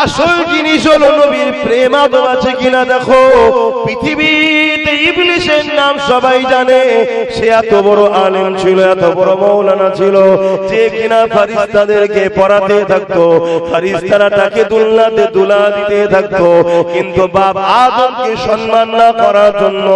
আসল জিনিস হলো নবীর প্রেম আদব আছে কিনা দেখো। পৃথিবীতে ইবলিসের নাম সবাই জানে, সে এত বড় আলেম ছিল, এত বড় মাওলানা ছিল, যে কিনা ফেরেশতাদেরকে পড়াতে থাকতো, ফেরেশতারা তাকে দুলনাতে দুলা দিতে থাকতো। কিন্তু বাপ আদমকে সম্মান না করার জন্য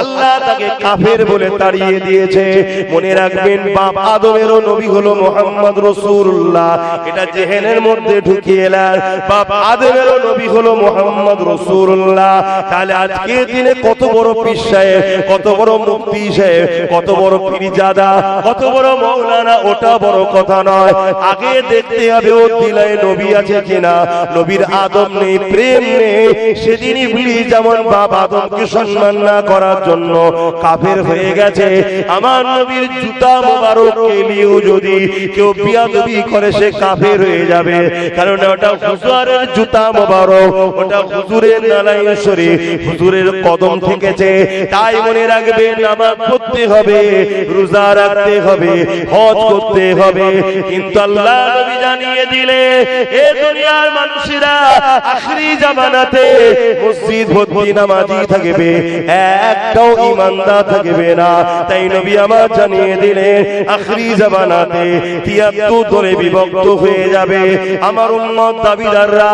আল্লাহ তাকে কাফের বলে তাড়িয়ে দিয়েছে। মনে রাখবেন, বাপ আদমেরও নবী হলো মুহাম্মদ রাসূলুল্লাহ। এটা জেহেনের মধ্যে ঢুকিয়ে এলেন, বাপ আদমেরও নবী হলো মুহাম্মদ রাসূলুল্লাহ। তাহলে আজকে দিনে কত বড় পীর সাহেব, কত বড় মুফতি সাহেব, কত বড় পীরজাদা, কত বড় মাওলানা, ওটা বড় কথা নয়। আগে দেখতে হবে ও দিলায় নবী আছে কিনা। নবীর আদব নেই, প্রেম নেই, সেদিন ইবলিস যেমন বাপ আদমকে সম্মান না করার জন্য কাফের হয়ে গেছে, আমার নবীর জুতা মোবারককে নিয়েও যদি কেউ বিয়াদবি করে সে কাফের হয়ে যাবে। কারণ ওটা হুজুরের জুতা মোবারক, ওটা হুজুরের নালাইন শরীফ, হুজুরের কদম থেকেছে। তাই মনে রাখবেন, নামাজ পড়তে হবে, রোজা রাখতে হবে, হজ করতে হবে। কিন্তু আল্লাহ নবী জানিয়ে দিলে এ দুনিয়ার মানুষেরা আখিরি জামানাতে মসজিদ ভর্তি নামাজি থাকবে, একটাও ইমানদার থাকবে না। তাই নবী আমার জানিয়ে দিলেন, আখিরি জামানাতে ৭৩ দলে বিভক্ত হয়ে যাবে। আমার উম্মত দাবিদাররা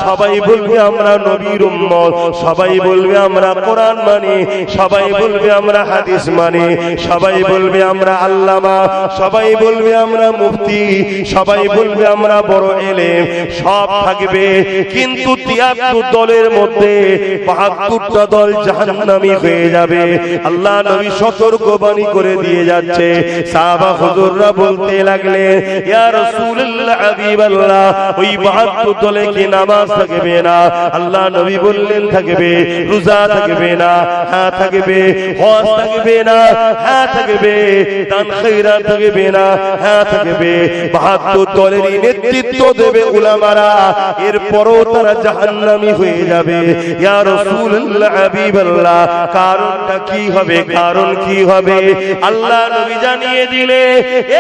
সবাই বলবে আমরা নবীর উম্মত, সবাই বলবে আমরা কোরআন মানি, সবাই বলবে আমরা হাদিস মানি, সবাই বলবে আমরা আল্লামা, সবাই বলবে আমরা মুফতি, সবাই বলবে আমরা বড় এলেম, সব থাকবে। কিন্তু ৭৩ দলের মধ্যে ৭২টা দল জাহান্নামী হয়ে যাবে। আল্লাহ নবী সতর্কবাণী করে দিয়ে যাচ্ছে। সাহাবা হুজুররা বলতে লাগলেন, ইয়া রাসূলুল্লাহ, হাবিবাল্লাহ, ওই ৭২ দলে কি নামাজ থাকবে না? আল্লাহ নবী বললেন থাকবে। রোজা থাকবে না? হ্যাঁ থাকবে। হজ থাকবে না? হ্যাঁ থাকবে। দান খয়রাত থাকবে না? হ্যাঁ থাকবে। ৭২ দলেরই নেতৃত্ব দেবে উলামারা, এরপরও তারা জাহান্নামী হয়ে যাবে। ইয়া রাসূলুল্লাহ, হাবিবাল্লাহ, কারণটা কি হবে? কারণ কি হবে? আল্লাহ নবী জানিয়ে দিলে,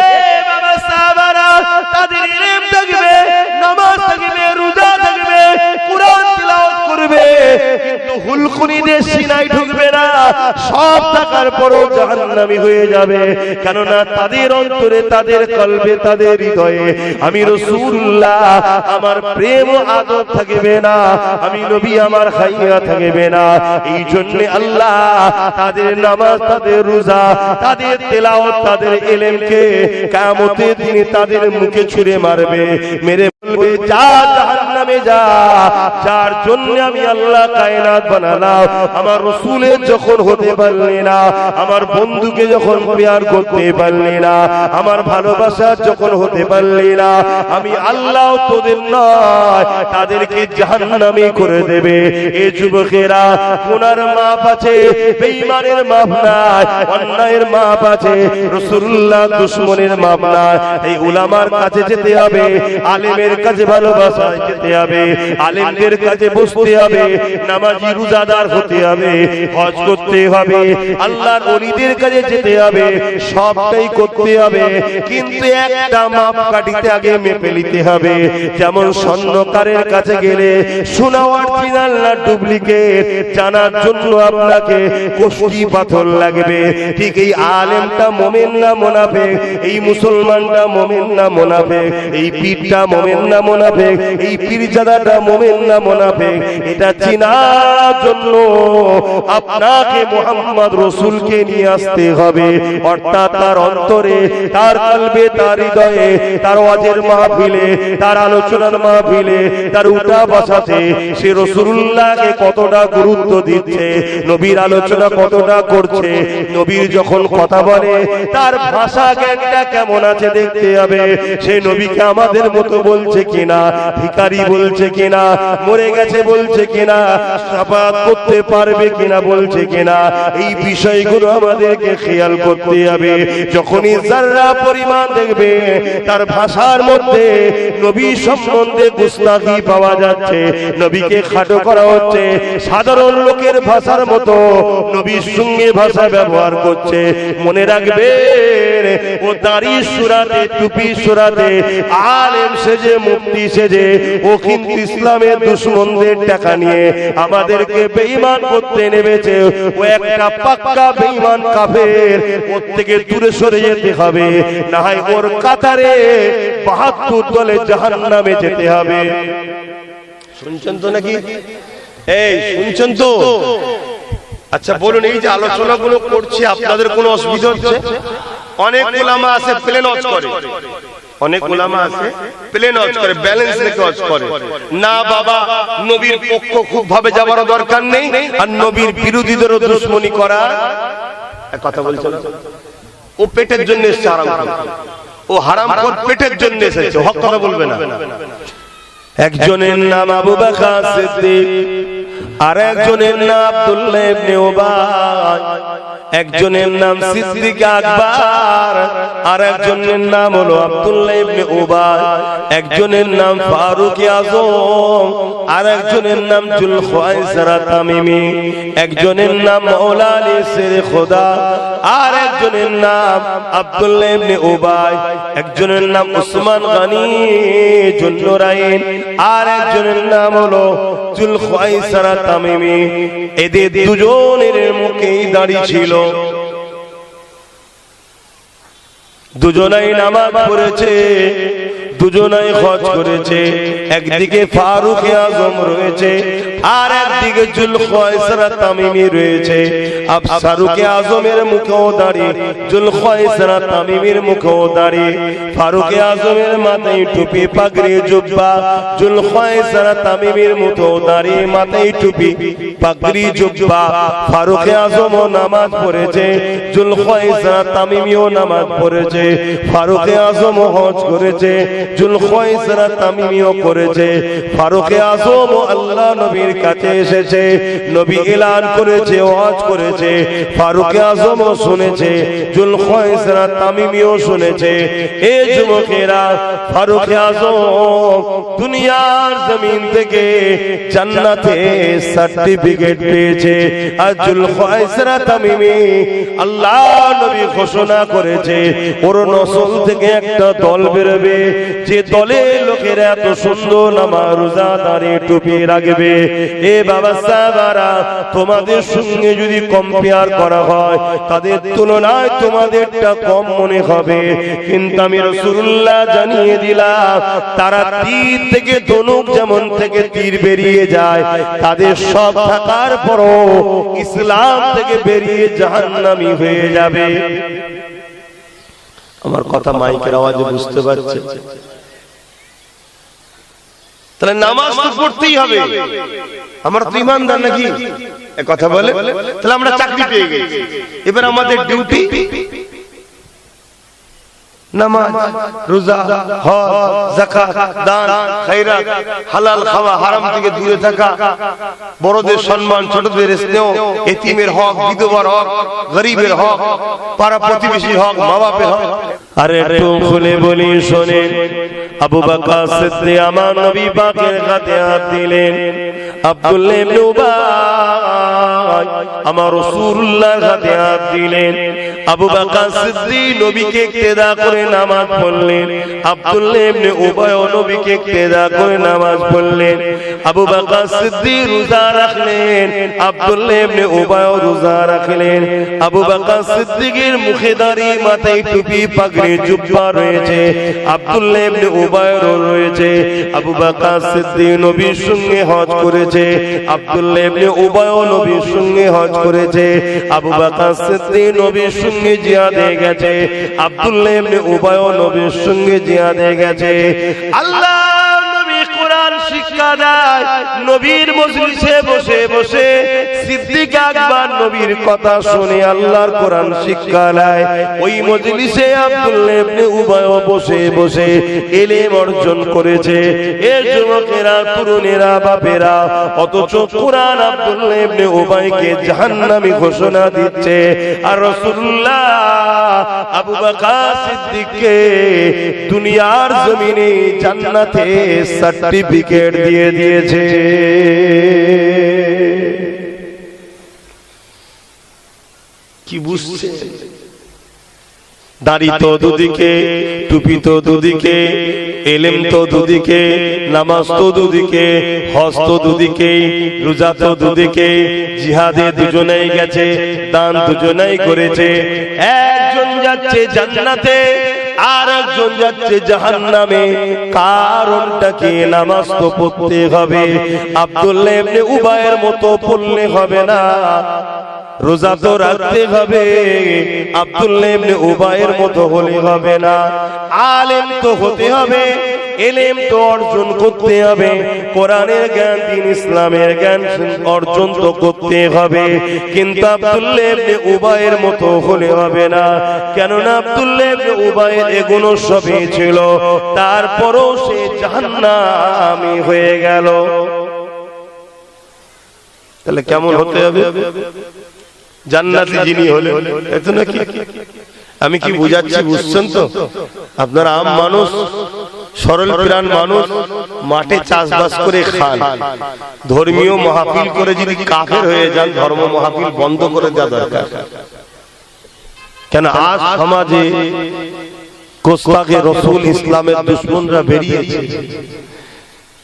এ বাবা সাহাবারা, তাদের ইলম থাকবে, নামাজ থাকবে, রোজা থাকবে, কুরআন তিলাওয়াত করবে, কিন্তু হুলকুনিদের সিনায় ঢুকবে না। সব থাকার পরও জাহান্নামী হয়ে যাবে। কেননা তাদের অন্তরে, তাদের কলবে, তাদের হৃদয়ে আমি রাসূলুল্লাহ, আমার প্রেম ও আদব থাকবে না, আমি নবী আমার খাইয়া থাকবে না। এই জন্য আল্লাহ তাদের নামাজ, তাদের রোজা, তাদের তেলাওয়াত, তাদের ইলমকে কিয়ামতের দিনে তাদের মুখে ছুঁড়ে মারবে, মেরে বলবে, যা জাহান্নামে যা, যার জন্য আমি আল্লাহ কায়নাত বানালাম। আমার রাসূলের যখন হতে পারলি না, আমার বন্ধুকে যখন প্যার করতে পারলি না, আমার ভালোবাসা যখন হতে পারলি না, আমি আল্লাহ তোদের নয়, তাদেরকে জাহান্নামী করে দেবে। এ যুবকেরা, গুনার মাপ আছে, বেঈমানের মাপ নাই, অন্যায়ের মাপ আছে, রাসূলুল্লাহ দুশমনের মাপ নাই। এই উলামার কাছে যেতে হবে, আলেমের কাছে ভালোবাসায় যেতে হবে, আলেমদের কাছে বসতে হবে, নামাজি রোজাদার হতে হবে, হজ করতে হবে, আল্লাহর ওলিদের কাছে যেতে হবে, সবটাই করতে হবে। কিন্তু একটা মাপ কাটিতে আগে মেপে নিতে হবে। যেমন স্বর্ণকারের কাছে গেলে সোনা অরিজিনাল না ডুপ্লিকেট জানার জন্য আপনাকে কষ্টি পাথর লাগবে, ঠিক এই আলেমটা মুমিন না মুনাফিক, এই মুসলমানটা মুমিন না মুনাফিক, এই পীরটা মুমিন না মুনাফিক, এই পীরজাদাটা মুমিন না মুনাফিক, এটা চেনার জন্য আপনাকে মুহাম্মদ রাসূলকে নিয়ে আসতে হবে। অর্থাৎ তার অন্তরে, তার কলবে, তার হৃদয়ে, তার ওয়াজের মাহফিলে, তার আলোচনার মাহফিলে, তার উঠা বসাতে সে রাসূলুল্লাহকে কতটা গুরুত্ব দিচ্ছে, নবীর আলোচনা কতটা করছে, নবীর যখন কথা বলে তার ভাষা জ্ঞানটা কেমন আছে দেখতে হবে। সে নবীকে আমাদের মতো বলছে কিনা, ভিখারি বলছে কিনা, মরে গেছে বলছে বলছে কিনা, শাফাআত করতে পারবে কিনা বলছে কিনা, এই বিষয়গুলো আমাদেরকে খেয়াল করতে হবে। যখনই যারা পরিমাণ দেখবে তার ভাষার মধ্যে নবী সম্বন্ধে গুস্তাখি পাওয়া যাচ্ছে, নবীকে খাটো করা হচ্ছে, সাধারণ লোকের ভাষার মতো নবীর সঙ্গে ভাষা ব্যবহার করছে, মনে রাখবেন ও দাড়ি সুরাতে, টুপি সুরাতে, আলেম সেজে, মুফতি সেজে, ও কিন্তু ইসলামের দুশমনদের টাকা নিয়ে আমাদেরকে বেঈমান করতে নেমেছে। ও একটা পাক্কা বেঈমান কাফের, ওর থেকে দূরে সরে যেতে হবে, না হয় ওর কাতারে ৭২ দলে জাহান্নামে যেতে হবে। শুনছেন তো নাকি? এই শুনছেন তো? আচ্ছা বলুন, এই যে আলোচনাগুলো করছি আপনাদের কোনো অসুবিধা হচ্ছে? অনেক উলামা আছে প্লেন ওয়াজ করে, অনেক উলামা আছে প্লেন ওয়াজ করে, ব্যালেন্স রেখে ওয়াজ করে না। বাবা, নবীর পক্ষ খুব ভাবে যাবার দরকার নেই, আর নবীর বিরোধীদেরও দুশমনি করা কথা বলছেন। ও পেটের জন্য এসেছে হারাম করে, ও হারাম করে পেটের জন্য এসেছে, হক কথা বলবে না। একজনের নাম আবু বকর সিদ্দিক, আর একজনের নাম আব্দুল্লাহ ইবনে উবাই, একজনের নাম সিদ্দিক আকবর, আর একজনের নাম হলো আব্দুল্লাহ ইবনে উবাই, একজনের নাম ফারুক আজম, আর একজনের নাম জুলখায়সারা তামিমি, একজনের নাম মাওলা আলী শেরে খোদা, আর একজনের নাম আব্দুল্লাহ ইবনে উবাই, একজনের নাম উসমান গনি জুন্নুরাইন, আর একজনের নাম হলো জুলখায়সারা তামিমি। এদের দুজনের মুখেই দাড়ি ছিল, দুজনাই নামাজ পড়েছে, দুজনাই হজ করেছে। একদিকে ফারুক আজম রয়েছে, আর একদিকে জুলখায়সারা তামিমি রয়েছে। আব ফারুক আজমের মুখেও দাড়ি, জুলখায়সারা তামিমির মুখেও দাড়ি। ফারুক আজমের মাথায় টুপি, পাগড়ি, জুব্বা, জুলখায়সারা তামিমির মুখেও দাড়ি, মাথায় টুপি, পাগড়ি, জুব্বা। ফারুক আজমও নামাজ পড়েছে, জুলখায়সারা তামিমিও নামাজ পড়েছে। ফারুক আজমও হজ করেছে, জুলখায়সারা তামিমিও করেছে। ফারুক আজম আল্লাহ নবীর কাছে এসেছে, নবী এলান করেছে, ওয়াজ করেছে, ফারুক আজমও শুনেছে, জুলখায়সারা তামিমিও শুনেছে। এ যুবকেরা, ফারুক আজম দুনিয়ার জমিন থেকে জান্নাতে সার্টিফিকেট পেয়েছে, আর জুলখায়সারা তামিমি আল্লাহ নবী ঘোষণা করেছে ওর নসল থেকে একটা দল বেরোবে, যে দলে লোকেরা এত সুন্দর নামাজ, রোজা, দাড়ি, টুপি রাখবে। এ বাবা সাহাবারা, তোমাদের সঙ্গে যদি কম্পেয়ার করা হয়, তাদের তুলনায় তোমাদেরটা কম মনে হবে, কিন্তু আমি রাসূলুল্লাহ জানিয়ে দিলাম, তারা তীর থেকে ধনুক যেমন থেকে তীর বেরিয়ে যায়, তাদের সব থাকার পরও ইসলাম থেকে বেরিয়ে জাহান্নামী হয়ে যাবে। আমার কথা মাইকের আওয়াজে বুঝতে পারছে? তাহলে নামাজ তো পড়তেই হবে, আমরা তো ইমানদার নাকি? কথা বলে, তাহলে আমরা চাকরি পেয়ে গেছি, এবার আমাদের ডিউটি নামাজ, রোজা, হজ, যাকাত, দান, খায়রাত, হালাল খাওয়া, হারাম থেকে দূরে থাকা, বড়দের সম্মান, ছোটদের স্নেহ, এতিমের হক, বিধবার হক, গরিবের হক, পাড়া প্রতিবেশীর হক, মা বাপের হক। আরে একটু খুলে বলি শোনেন, আবু বকর সিদ্দিক আমার নবী পাকের হাতে হাত দিলেন, আব্দুল্লাহ ইবনে উবাই আমার রাসূলুল্লাহর হাতে হাত দিলেন। আবু বকর সিদ্দিক নবীকে ইক্তেদা করে নামাজ পড়লেন, আব্দুল্লাহ ইবনে উবাই নবীকে ইক্তেদা করে নামাজ পড়লেন। আবু বকর সিদ্দিক রোজা রাখলেন, আব্দুল্লাহ ইবনে উবাই রোজা রাখলেন। আবু বকর সিদ্দিকের মুখে দাড়ি, মাথায় টুপি, পাগড়ি, জুব্বা রয়েছে, আব্দুল্লাহ ইবনে উবাই রয়েছে। আবু বকর সিদ্দিক নবীর সঙ্গে হজ করেছে, আব্দুল্লাহ ইবনে উবাই নবীর সঙ্গে হজ করেছে। আবু বকর সিদ্দিক নবীর সঙ্গে জিহাদে গেছে, আব্দুল্লাহ ইবনে উবাই নবীর সঙ্গে জিহাদে গেছে। আল্লাহ নবী কোরআন শিক্ষা দেয়, নবীর মজলিসে বসে বসে সিদ্দিক আকবর নবীর কথা শুনে আল্লাহর কোরআন শিক্ষা নেয়। ওই মজলিসে আব্দুল্লাহ ইবনে উবাই বসে বসে ইলম অর্জন করেছে। এর যুবকেরা, তরুণেরা, বাপেরা, অথচ কোরআন আব্দুল্লাহ ইবনে উবাইকে জাহান্নামী ঘোষণা দিচ্ছে, আর রাসূলুল্লাহ আবু বকর সিদ্দিককে দুনিয়ার জমিনে জান্নাতে সার্টিফিকেট দিয়ে দিয়েছে। কি বুঝছে? দাড়ি তো দুদিকে, টুপি তো দুদিকে, ইলম তো দুদিকে, নামাজ তো দুদিকে, হজ তো দুদিকে, রোজা তো দুদিকে, জিহাদে দুজনেই গেছে, দান দুজনেই করেছে। একজন যাচ্ছে জান্নাতে, আর একজন যাচ্ছে জাহান্নামে। কারণটা কি? নামাজ তো পড়তে হবে, আব্দুল্লাহ ইবনে উবাইয়ের মতো পড়লে হবে না। রোজা তো রাখতে হবে, আব্দুল্লাহ ইবনে উবাইয়ের মতো হলে হবে না। আলেম তো হতে হবে, ইলম তো অর্জন করতে হবে, কোরআনের জ্ঞান, দ্বীন ইসলামের জ্ঞান অর্জন তো করতে হবে। কিন্তু আব্দুল্লাহ ইবনে উবাইয়ের মতো হলে হবে না, কেননা আব্দুল্লাহ ইবনে উবাইয়ের এগুলো সবই ছিল, তারপরও সে জাহান্নামী হয়ে গেল। তাহলে কেমন হতে হবে? জান্নাতি যিনি হলেন, এত নাকি? আমি কি বুঝাচ্ছি বুঝছেন তো? আপনারা আম মানুষ, সরল প্রাণ মানুষ, মাঠে চাষবাস করে খান। ধর্মীয় মাহফিল করে যদি কাফের হয়ে যান, ধর্ম মাহফিল বন্ধ করে দেওয়া দরকার। কেন আজ সমাজে গোস্তাকে রসুল ইসলামের দুশমনরা বেরিয়েছে,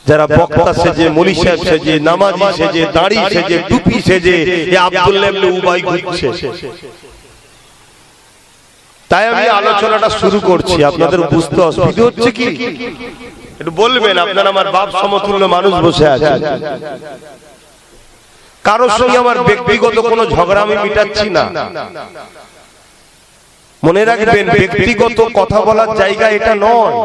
যারা বক্তা সেজে, মৌলী সাহেব সেজে, নামাজি সেজে, দাড়ি সেজে, টুপি সেজে এ আব্দুল্লাহ ইবনে উবাই ঘুরছে। তাই আমি আলোচনাটা শুরু করছি। আপনাদের বুঝতে অসুবিধা হচ্ছে কি? একটু বলবেন। আপনারা আমার বাপ সমতুল্য মানুষ বসে আছেন, কারোর সঙ্গে আমার ব্যক্তিগত কোনো ঝগড়া আমি মিটাচ্ছি না। মনে রাখবেন, ব্যক্তিগত কথা বলার জায়গা এটা নয়।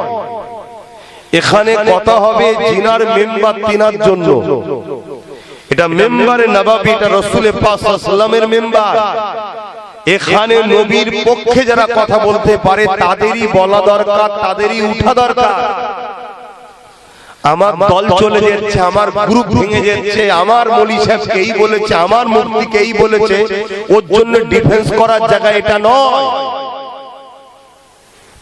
এখানে কথা হবে জিনার মেম্বার তিনার জন্য। এটা মেম্বারে নবাবী, এটা রাসূলের পাক সাল্লাল্লাহু আলাইহি ওয়াসাল্লামের মেম্বার। এখানে নবীর পক্ষে যারা কথা বলতে পারে তাদেরই বলা দরকার, তাদেরই উঠা দরকার। আমার দল চলে যাচ্ছে, আমার গ্রুপ ভেঙে যাচ্ছে, আমার মৌলী সাহেবকে এই বলেছে, আমার মুফতিকে এই বলেছে, ওর জন্য ডিফেন্স করার জায়গা এটা নয়।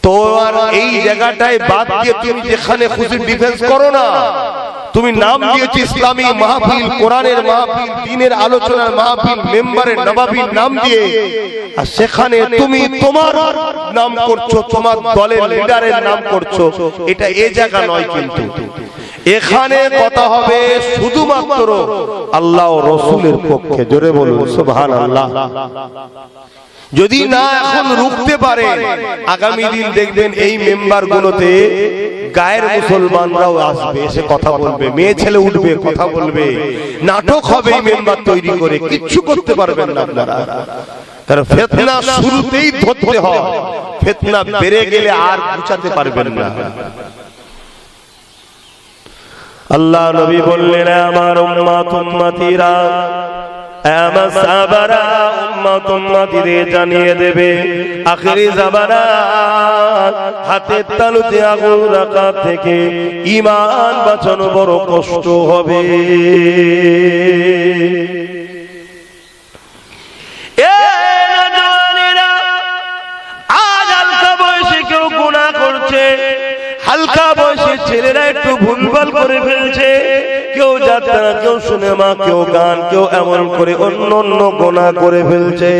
তো আর এই জায়গাটায় বাদ দিয়ে তুমি যেখানে খুশি ডিফেন্স করো না। তুমি নাম দিয়েছো ইসলামী মাহফিল, কোরআনের মাহফিল, দ্বীনের আলোচনার মাহফিল, মেম্বারের নবাবীর নাম দিয়ে, আর সেখানে তুমি তোমার নাম করছো, তোমার দলের লিডারের নাম করছো। এটা এই জায়গা নয়। কিন্তু এখানে কথা হবে শুধুমাত্র আল্লাহ ও রাসূলের পক্ষে। জোরে বলুন সুবহানাল্লাহ। যদি না এখন রুখতে পারে, আগামী দিন দেখবেন এই মেম্বার গুলোতে গায়ের মুসলমানরাও আসবে, এসে কথা বলবে, মেয়ে ছেলে উঠবে, কথা বলবে, নাটক হবে এই মেম্বার তৈরি করে। কিচ্ছু করতে পারবেন না আপনারা, কারণ ফিতনা শুরুতেই ধরতে হয়। ফিতনা বেড়ে গেলে আর গুছাতে পারবেন না। আল্লাহ নবী বললেন, আমার উম্মত উম্মতিরা, আমার সাহাবারা উম্মত উম্মতিদের জানিয়ে দেবে, আখিরি জামানা হাতের তালুতে আগুন রাখা থেকে ঈমান বাঁচানো বড় কষ্ট হবে। আজ হালকা বয়সে কেউ গুনাহ করছে, হালকা বয়সে ছেলেরা একটু ভুলভাল করে ফেলছে, কেউ যাত্রা, কেউ সিনেমা, কেউ গান, কেউ এমন করে অন্য অন্য গুনাহ করে ফেলছে।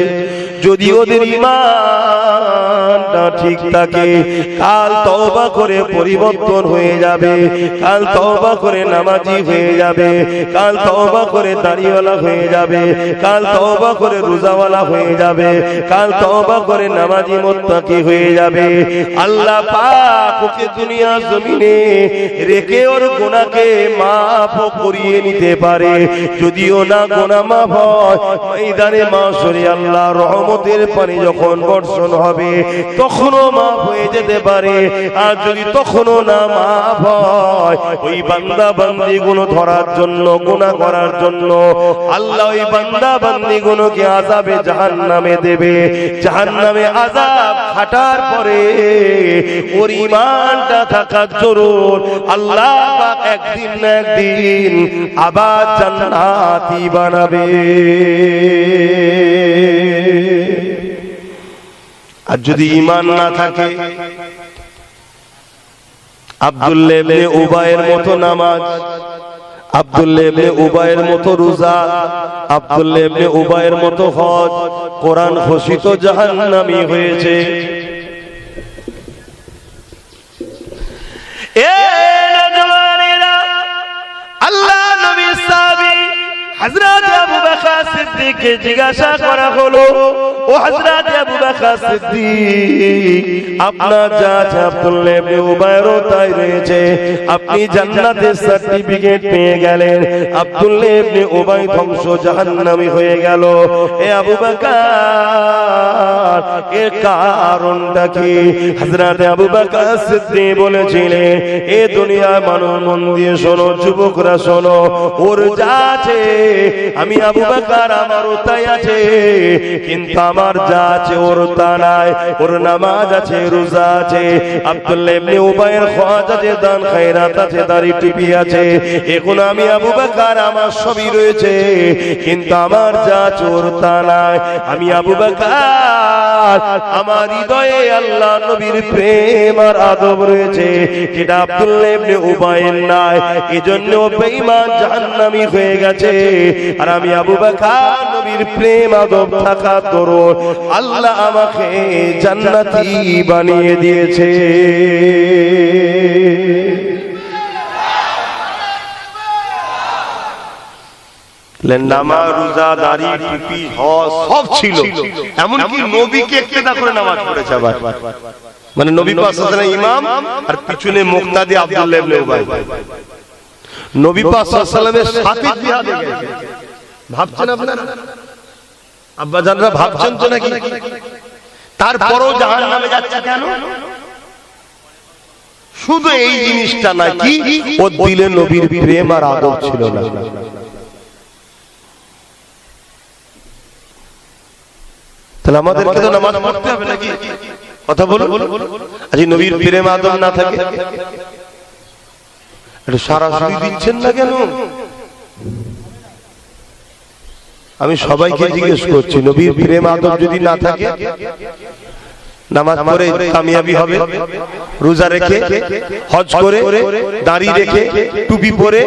যদি ওদের ঈমানটা ঠিক থাকে, কাল তওবা করে পরিবর্তন হয়ে যাবে, কাল তওবা করে নামাজি হয়ে যাবে, কাল তওবা করে দাড়িওয়ালা হয়ে যাবে, কাল তওবা করে রোজাওয়ালা হয়ে যাবে, কাল তওবা করে নামাজি মুত্তাকি হয়ে যাবে। আল্লাহ পাক ওকে দুনিয়া জমিনে রেখে ওর গুনাহকে মাফ করিয়ে নিতে পারে। যদিও না গুনাহ মাফ হয়, ময়দানে মাশরে আল্লাহ রহমত রহমতের পানি যখন বর্ষণ হবে তখনও মাফ হয়ে যেতে পারে। আর যদি তখনও না মাফ হয়, ওই বান্দা বান্দি গুলো ধরার জন্য, গুনাহ করার জন্য আল্লাহ ওই বান্দা বান্দি গুলোকে আযাবে জাহান্নামে দেবে। জাহান্নামে আযাব খাটার পরে ওর ঈমানটা থাকা জরুর। আল্লাহ পাক একদিন না একদিন আবার জান্নাতি বানাবে। আর যদি ঈমান না থাকে, আব্দুল্লাহ ইবনে উবাইয়ের মতো নামাজ, আব্দুল্লাহ ইবনে উবাইয়ের মতো রোজা, আব্দুল্লাহ ইবনে উবাইয়ের মতো হজ, কোরআন ঘোষিত জাহান্নামী হয়েছে। এ নওজওয়ানেরা, আল্লাহ নবীর সাহাবী হযরত আবু বকর সিদ্দিককে জিজ্ঞাসা করা হলো, ও হযরত আবু বকর সিদ্দিক, আপনার যা আছে আব্দুল্লাহ ইবনে উবাইরও তাই রয়েছে, আপনি জান্নাতের সার্টিফিকেট পেয়ে গেলেন, আব্দুল্লাহ ইবনে উবাই ধ্বংস জাহান্নামী হয়ে গেল। এ আবু বকর, এর কারণটা কি? হযরত আবু বকর সিদ্দিক বলেছিলেন, এ দুনিয়ার মানুষ মন দিয়ে শোনো, যুবকরা শোনো, ওর যা আছে আমি আবু বকর আমারও তাই আছে, কিন্তু আমার যা আছে ওর তা নাই। ওর নামাজ আছে, রোজা আছে, আব্দুল্লাহ ইবনে উবাইয়ের হজ আছে, দান খায়রাত আছে, দাড়ি টুপি আছে, এখন আমি আবু বকর আমার সবই রয়েছে, কিন্তু আমার যা আছে ওর তা নাই। আমি আবু বকর, আমার হৃদয়ে আল্লাহ নবীর প্রেম আর আদব রয়েছে, যেটা আব্দুল্লাহ ইবনে উবাইয়ের নাই। এজন্য বেঈমান জাহান্নামী হয়ে গেছে। আর আমি আবু বকর নবীর প্রেম আদব থাকা দরুন আল্লাহ আমাকে জান্নাতি বানিয়ে দিয়েছে। নামাজ, রোজা, দাড়ি, টুপি, হজ সব ছিল, এমনকি নবীকে ইক্তেদা করে নামাজ পড়েছে। আবার মানে নবী পাক সাল্লাল্লাহু আলাইহি ওয়াসাল্লাম ইমাম, আর পিছনে মুক্তাদি আব্দুল্লাহ ইবনে উবাই। নবী পাক সাল্লাল্লাহু আলাইহি ওয়াসাল্লামের সাথে জিহাদে গেছে। ভাবছেন আপনারা, আব্বা জানরা ভাবছেন তো নাকি? তারপরও জাহান্নামে যাচ্ছে কেন? শুধু এই জিনিসটা নাকি ওর দিলে নবীর প্রেম আর আদব ছিল না। তাহলে আমাদেরকে তো নামাজ পড়তে হবে নাকি? কথা বলুন। আজ নবীর প্রেম আদব না থাকে, এটা সরাসরি দিচ্ছেন না কেন? আমি সবাইকে জিজ্ঞেস করছি, নবীর প্রেম আদব যদি না থাকে, নামাজ পড়ে কামিয়াবি হবে? রোজা রেখে, হজ করে, দাড়ি রেখে, টুপি পরে,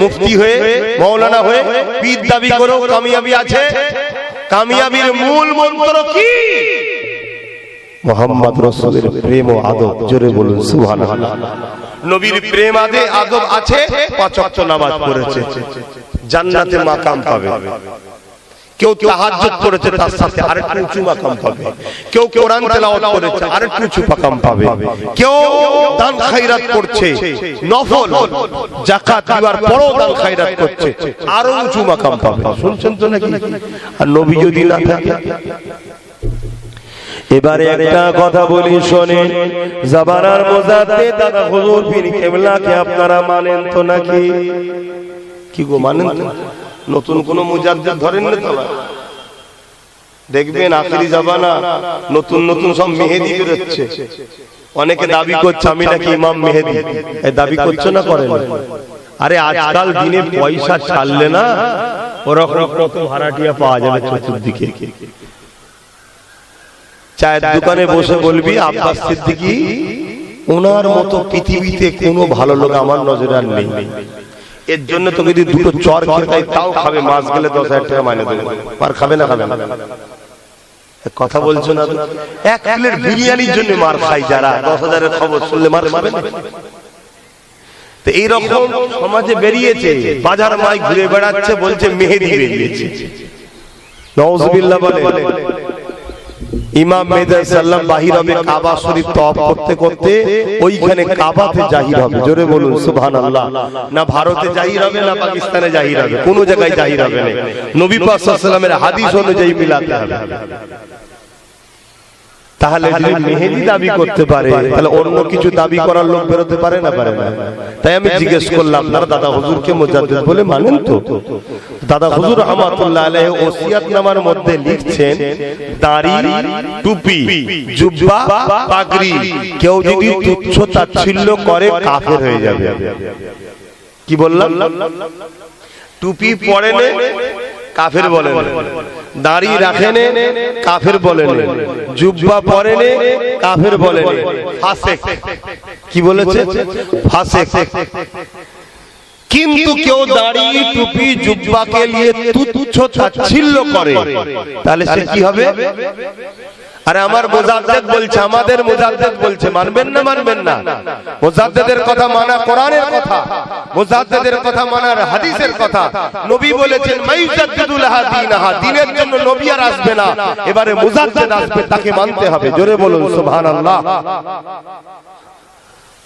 মুফতি হয়ে, মাওলানা হয়ে পীর দাবি করেও কামিয়াবি আছে? কামিয়াবির মূল মন্ত্র কি? মুহাম্মদ রাসূলের প্রেম ও আদব। জোরে বলুন সুবহানাল্লাহ। নবীর প্রেম আদব আছে, পাঁচ ওয়াক্ত নামাজ পড়েছে, জান্নাতে মাকাম পাবে। কেউ তাহাজ্জুদ করেছে, তার সাথে আরেকটু উঁচু মাকাম পাবে। কেউ কোরআন তেলাওয়াত করেছে, আরেকটু উঁচু মাকাম পাবে। কেউ দান খায়রাত করছে, নফল যাকাত দেওয়ার পরও দান খায়রাত করছে, আরো উঁচু মাকাম পাবে। শুনছেন তো নাকি? আর নবী যদি না থাকে? এবারে একটা কথা বলি শোনেন, জাবানার মুজাদ্দিদ দাদা হুজুর পীর কেবলাকে আপনারা মানেন তো নাকি? কি গো, মানেন তো? নতুন কোন মুজাদ্দিদ ধরেন না তো? দেখবেন আখিরি জামানা নতুন নতুন সব মেহেদি বেরোচ্ছে। অনেকে দাবি করছে আমি নাকি ইমাম মেহেদি। এই দাবি করছে না, করেন? আরে আজকাল দিনে পয়সা ছাড়লে না ওরকম কত ভাড়াটিয়া পাওয়া যাবে চতুর্দিকে। চায়ের দোকানে বসে বলবি আব্বাস সিদ্দিকী, ওনার মতো পৃথিবীতে কোনো ভালো লোক আমার নজরে আর নেই। এর জন্য তো যদি দুটো চর খেতাই তাও খাবে, মাস গেলে 10,000 টাকা মাইনে দেবে। মার খাবে না? খাবে না। কথা বলছো না? এক প্লেট বিরিয়ানির জন্য মার খাই যারা, 10,000-এর খবর শুনলে মার খাবে না? তো এইরকম সমাজে বেরিয়েছে, বাজার মাই ঘুরে বেড়াচ্ছে, বলছে মেহেদি বেরিয়েছে। নাউজুবিল্লাহ বলে। ইমাম মেহদী সাল্লাম বাহির হবে কাবা শরীফ তওয়াফ করতে করতে, ওইখানে কাবাতে জাহির হবে। জোরে বলুন সুবহানাল্লাহ। না ভারতে জাহির হবে, না পাকিস্তানে জাহির হবে, কোন জায়গায় জাহির হবে না। নবী পাক সাল্লাল্লাহু আলাইহি ওয়াসাল্লামের হাদিস অনুযায়ী মিলাতে হবে। তাহলে যদি মেহেদি দাবি করতে পারে তাহলে অন্য কিছু দাবি করার লোক বেরোতে পারে না? পারে না। তাই আমি জিজ্ঞেস করলাম, আপনারা দাদা হুজুরকে মুজাদ্দিদ বলে মানেন তো? দাদা হুজুর রাহমাতুল্লাহ আলাইহি ওসিয়াতনামার মধ্যে লিখছেন, দাড়ি, টুপি, জুব্বা, পাগড়ি কেউ যদি তুচ্ছ তাচ্ছিল্য করে কাফের হয়ে যাবে। কি বললাম? টুপি পরেন কাফের বলেন, দাড়ি রাখেন কাফের বলেন, জুব্বা পরেন কাফের বলেন, ফাসেক। কি বলেছে? ফাসেক। কিন্তু কেউ দাড়ি, টুপি, জুব্বাকে নিয়ে তুচ্ছ তাচ্ছিল্য করে তাহলে সে কি হবে? আরে আমার মুজাদ্দিদ বলছে, আমাদের মুজাদ্দিদ বলছে, মানবেন না? মানবেন না? মুজাদ্দিদের কথা মানা কোরআনের কথা, মুজাদ্দিদের কথা মানার হাদিসের কথা। নবী বলেছেন, মাইয়াজ্জিদুল হাদিনাহা, দ্বীনের জন্য নবী আর আসবে না, এবারে মুজাদ্দিদ আসবে, তাকে মানতে হবে। জোরে বলুন সুবহানাল্লাহ।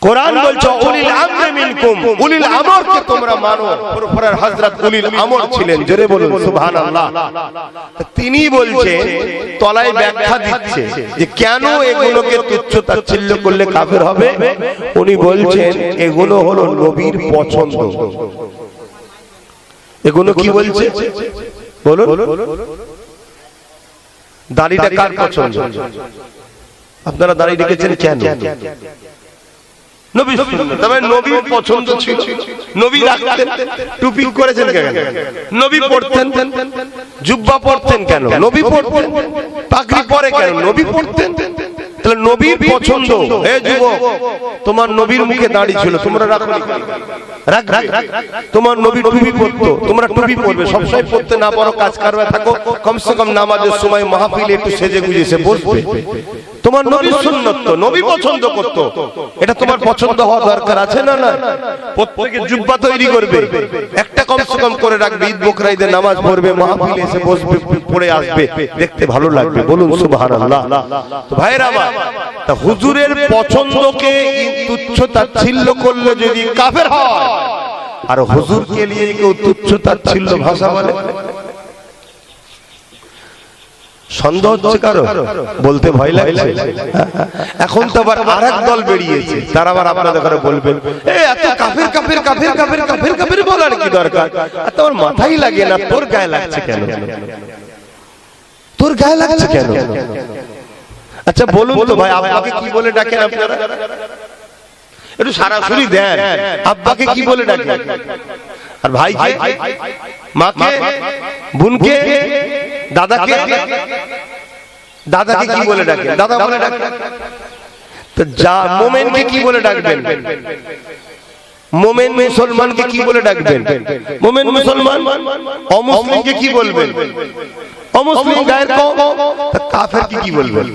কোরআন বলছে, উলিল আমরি মিনকুম, উলিল আমরকে তোমরা মানো। ফুরফুরার হযরত উলিল আমর ছিলেন। জোরে বলুন সুবহানাল্লাহ। তিনি বলছেন, তলায় ব্যাখ্যা দিচ্ছে যে কেন এগুলোকে তুচ্ছ তাচ্ছিল্য করলে কাফের হবে। উনি বলছেন, এগুলো হলো নবীর পছন্দ। এগুলো কি বলছে বলুন? দাড়িটা কার পছন্দ? আপনারা দাড়ি রেখেছেন কেন? নবীর সুন্নাত, তবে নবীর পছন্দ ছিল, নবী রাখতেন। টুপি করেছেন কেন? নবী পরতেন। জুব্বা পরতেন কেন? নবী পরতেন। পাগড়ি পরে কেন? নবী পরতেন। তাহলে নবীর পছন্দ। হে যুবক, তোমার নবীর মুখে দাড়ি ছিল, তোমরা রাখো। তোমার নবী টুপি পরতো, তোমরা টুপি পরবে। সবসময় পরতে না পারো, কাজ কারবে থাকো, কমসে কম নামাজের সময় মাহফিলে একটু সেজে গুজে এসে বসবে। তোমার নবীর সুন্নাত তো, নবী পছন্দ করতো, এটা তোমার পছন্দ হওয়া দরকার আছে না? না, প্রত্যেকে জুব্বা তৈরি করবে, একটা কমসে কম করে রাখবে, ঈদ বকরা ঈদে নামাজ পড়বে, মাহফিলে এসে বসবে, পড়ে আসবে, দেখতে ভালো লাগবে। বলুন সুবহানাল্লাহ। তো ভাইরা আমার, তা হুজুরের পছন্দকে তুচ্ছ তাচ্ছিল্য করলে যদি কাফের হয়, আর হুজুরকে নিয়ে কেউ তুচ্ছ তাচ্ছিল্য ভাষা বলে, সন্দেহ হচ্ছে কারো? বলতে ভয় লাগছে? এখন তো আবার আরেক দল বেরিয়েছে, তারা আবার আপনাদের ঘরে বলবেন, এত কাফের কাফের কাফের কাফের কাফের কাফের বলার কি দরকার? তোর মাথায় লাগে না, তোর গায়ে লাগছে কেন? তোর গায়ে লাগছে কেন? আচ্ছা বলুন তো ভাই, আব্বাকে কি বলে ডাকেন আপনারা? একটু সরাসরি দেন, আব্বাকে কি বলে ডাকেন? আর ভাইকে, মাকে, বোনকে, দাদাকে, দাদাকে কি বলে ডাকেন? দাদা বলে ডাকেন। তো যা মোমেনকে কি বলে ডাকবেন? মোমেন মুসলমানকে কি বলে ডাকবেন? মোমেন মুসলমান। অমুসলিমকে কি বলবেন? অমুসলিম গায়ের কম। কাফেরকে কি বলবেন?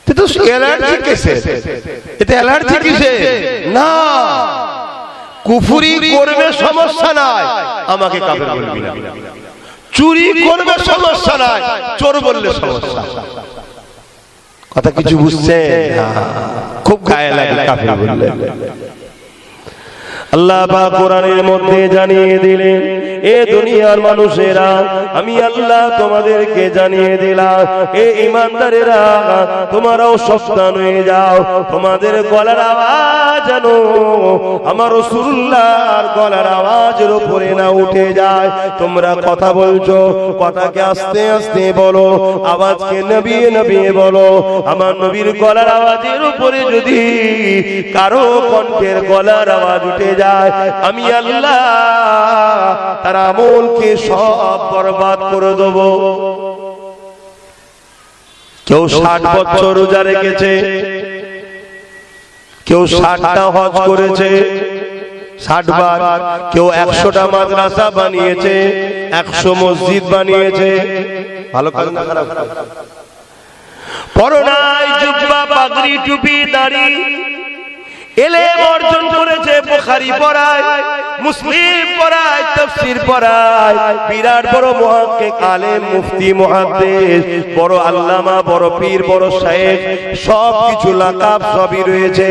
তো অ্যালার্জি কিসে? এটা অ্যালার্জি কিসে? না, কুফরি করবে সমস্যা নাই, আমাকে কাফের বলবি না। চুরি করবে সমস্যা নাই, চোর বললে সমস্যা। কথা কিছু বুঝছেন? খুব গায়ে লাগে কাফের বললে। আল্লাহ পাক কোরআনের মধ্যে জানিয়ে দিলেন, এ দুনিয়ার মানুষেরা, আমি আল্লাহ তোমাদেরকে জানিয়ে দিলাম, এ ঈমানদারেরা, তোমরাও সাবধান হয়ে যাও, তোমাদের গলার আওয়াজ যেন আমার রাসূলুল্লাহর গলার আওয়াজের উপরে না উঠে যায়। তোমরা কথা বলছো, কথাকে আস্তে আস্তে বলো, আওয়াজকে নবিয়ে নবিয়ে বলো। আমার নবীর গলার আওয়াজের উপরে যদি কারো কণ্ঠের গলার আওয়াজ উঠে যায়, আমি আল্লাহ তার আমলকে সব বরবাদ করে দেব। কেউ 60 বছর রোজা রেখেছে, কেউ 60টা হজ করেছে 60 বার, কেউ 100টা মাদ্রাসা বানিয়েছে, 100 মসজিদ বানিয়েছে। ভালো কাজ না খারাপ? পরনাই জুব্বা, পাগড়ি, টুপি, দাড়ি, ইলম অর্জন করেছে, বুখারী পড়ায়, মুসলিম পড়ায়, তাফসীর পড়ায়, বিরাট বড় মুহাক্কিক আলেম মুফতি মুহাদ্দিস, বড় আল্লামা, বড় পীর, বড় শায়েখ, সব কিছু লাকাব সবই রয়েছে,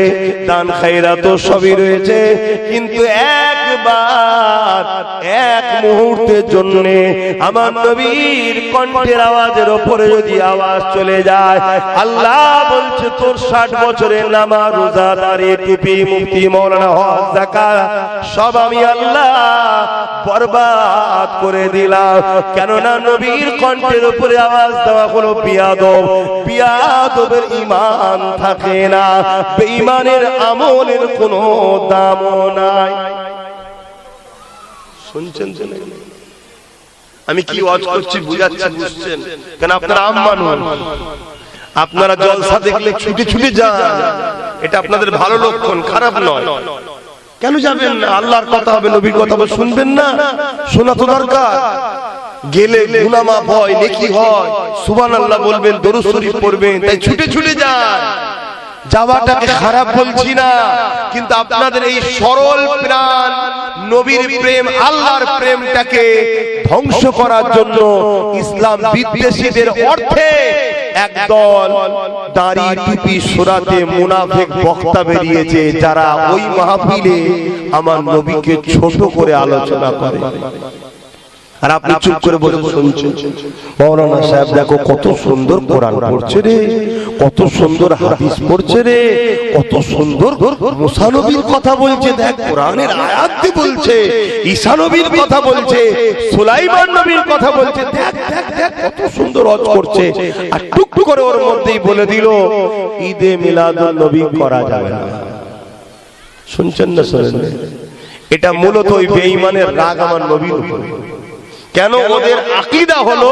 দান খায়রাত সবই রয়েছে, কিন্তু একবার এক মুহূর্তের জন্য আমার নবীর কণ্ঠের আওয়াজের উপরে যদি আওয়াজ চলে যায়, আল্লাহ বলছে তোর 60 বছরের নামাজ, রোজা, দাড়ি, টুপি, মুফতি, মাওলানা, হজ, যাকাত সব আমি আল্লাহ বরবাদ করে দিলাম। কেননা নবীর কণ্ঠের উপরে আওয়াজ দেওয়া হলো বিয়াদব, বিয়াদবের ঈমান থাকে না, বেঈমানের আমলের কোনো দামও নাই। শুনছেন তো? আমি কি ওয়াজ করছি বুঝাচ্ছি, বুঝছেন? কেন আপনারা আম মানুষ, আপনারা জলসা দেখলে ছুটে ছুটে যান, এটা আপনাদের ভালো লক্ষণ, খারাপ নয়। কেন যাবেন না? আল্লাহর কথা হবে, নবীর কথা হবে, শুনবেন না? শোনা তো দরকার। গেলে গুনাহ মাফ হয়, নেকি হয়, সুবহানাল্লাহ বলবেন, দরুদ শরীফ পড়বেন, তাই ছুটে ছুটে যান। যাওয়াটাকে খারাপ বলছি না, কিন্তু আপনাদের এই সরল প্রাণ নবীর প্রেম, আল্লাহর প্রেমটাকে ধ্বংস করার জন্য ইসলাম বিদ্বেষীদের অর্থে একদল দাড়ি টুপি সুরাতে মুনাফিক বক্তা বেরিয়েছে, যারা ওই মাহফিলে আমার নবীকে ছোট করে আলোচনা করে। আর আপনি চুপ করে বসে শুনছেন। মাওলানা সাহেব দেখো কত সুন্দর কোরআন পড়ছে রে, কত সুন্দর হাদিস পড়ছে রে, কত সুন্দর মুসা নবীর কথা বলছে, দেখ কোরআনের আয়াত দিয়ে বলছে, ঈসা নবীর কথা বলছে, সুলাইমান নবীর কথা বলছে, দেখ দেখ দেখ কত সুন্দর ওয়াজ করছে। আর টুক করে ওর মধ্যেই বলে দিল ঈদে মিলাদুন নবী করা যাবে না। শুনছেন না? শুনেন? এটা মূলত ওই বেঈমানের রাগ আমার নবীর উপর। কেন? ওদের আকীদা হলো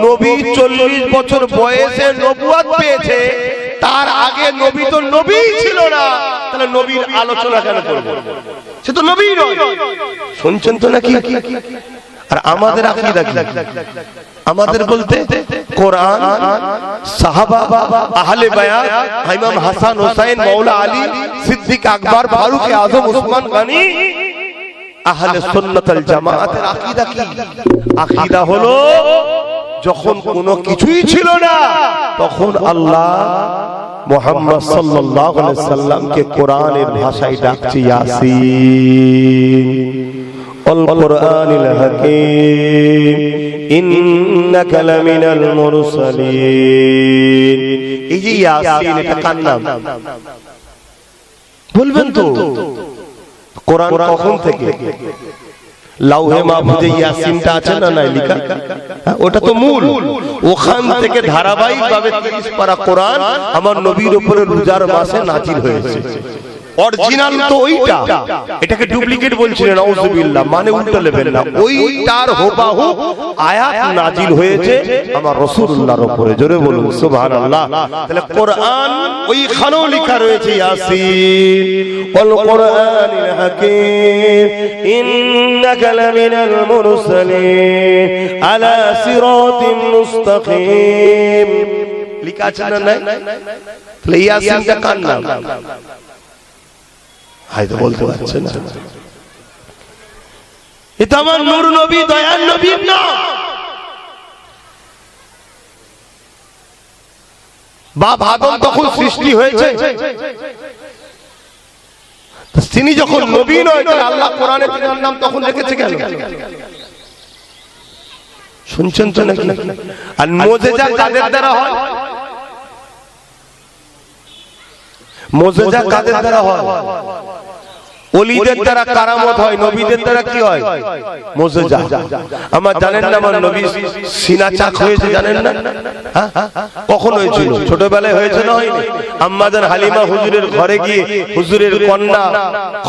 নবী 40 বছর বয়সে নবুয়ত পেয়েছে, তার আগে নবী তো নবীই ছিল না, তাহলে নবীর আলোচনা কেন করব? সে তো নবী নয়। শুনছেন তো নাকি? আর আমাদের আকীদা কি? আমাদের বলতে কোরআন, সাহাবা, আহলে বায়াত, ইমাম হাসান হোসেন, মাওলা আলী, সিদ্দিক আকবর, ফারুক আজম, উসমান গনি, আহলে সুন্নাত ওয়াল জামাতের আকীদা কি? আকীদা হলো যখন কোনো কিছুই ছিল না, তখন আল্লাহ মুহাম্মদ সাল্লাল্লাহু আলাইহি সাল্লামকে কোরআনের ভাষায় ডাকছে, ইয়াসিন ওয়াল কুরআনিল হাকীম ইন্নাকা লামিনাল মুরসালিন। এই যে ইয়াসিন, এটা কার নাম বলবেন তো? কোরআন কখন থেকে? লাউহে মাহফুজে ইয়াসিনটা আছে না, নাই লেখা? ওটা তো মূল। ওখান থেকে ধারাবাহিকভাবে 30 পারা কোরআন আমার নবীর উপরে রোজার মাসে নাজিল হয়েছে। অরিজিনাল তো ওইটা, এটাকে ডুপ্লিকেট বলছিলেন, নাউজুবিল্লাহ, মানে উল্টো নেবেন না। ওইটার হুবহু আয়াত নাজিল হয়েছে আমার রাসূলুল্লাহর উপরে। জোরে বলুন সুবহানাল্লাহ। তাহলে কোরআন ওইখানেও লেখা রয়েছে ইয়াসিন ওয়াল কুরআনিল হাকীম ইন্নাকা লামিনাল মুরসালিন আলা সিরাতিন মুস্তাকিম। লেখা আছে না? নাই? তাহলে ইয়াসিনটা কার নাম? হয়তো বলতে পারছে না। এটা আমার নূর নবী, দয়ার নবীর নাম। বাপ আদম তখন সৃষ্টি হয়েছে, তিনি যখন নবী নয়, তাহলে আল্লাহ কোরআনে তার নাম তখন রেখেছে কেন? শুনছেন তো নাকি? আর মুজিজা কাদের দ্বারা হয়? মুজিজা কাদের দ্বারা হয়? ওলিদের দ্বারা কারামত হয়, নবীদের দ্বারা কি হয়? মুজিজা। আমার জানেন না আমার নবী সিনা চাক হয়েছে, জানেন না? কখন হয়েছিল? ছোটবেলায় হয়েছে না? হয়নি? আম্মাজান হালিমা হুজুরের ঘরে গিয়ে হুজুরের কন্যা